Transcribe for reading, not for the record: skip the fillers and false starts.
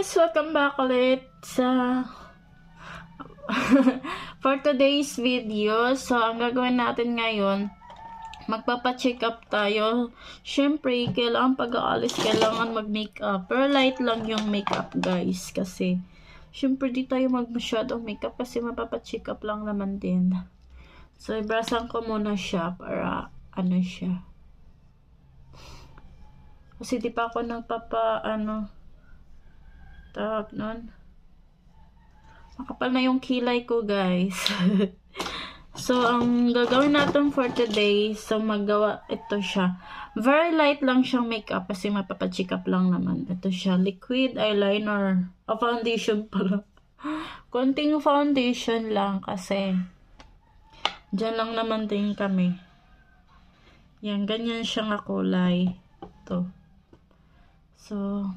guys! Welcome back ulit sa for today's video. So, ang gagawin natin ngayon, magpapacheck up tayo. Syempre, kailangan pag-aalis, kailangan mag-makeup. Pero light lang yung makeup, guys. Kasi, syempre, di tayo masyadong makeup kasi mapapacheck up lang naman din. So, ibrasan ko muna siya para ano siya. Kasi di pa ako tawag nun. Makapal na yung kilay ko, guys. So, ang gagawin natin for today, so magawa, ito siya. Very light lang siyang makeup kasi mapapacheck up lang naman. Ito siya, liquid eyeliner. O, foundation pala. Konting foundation lang kasi dyan lang naman din kami. Yan, ganyan siyang kulay. Ito. So,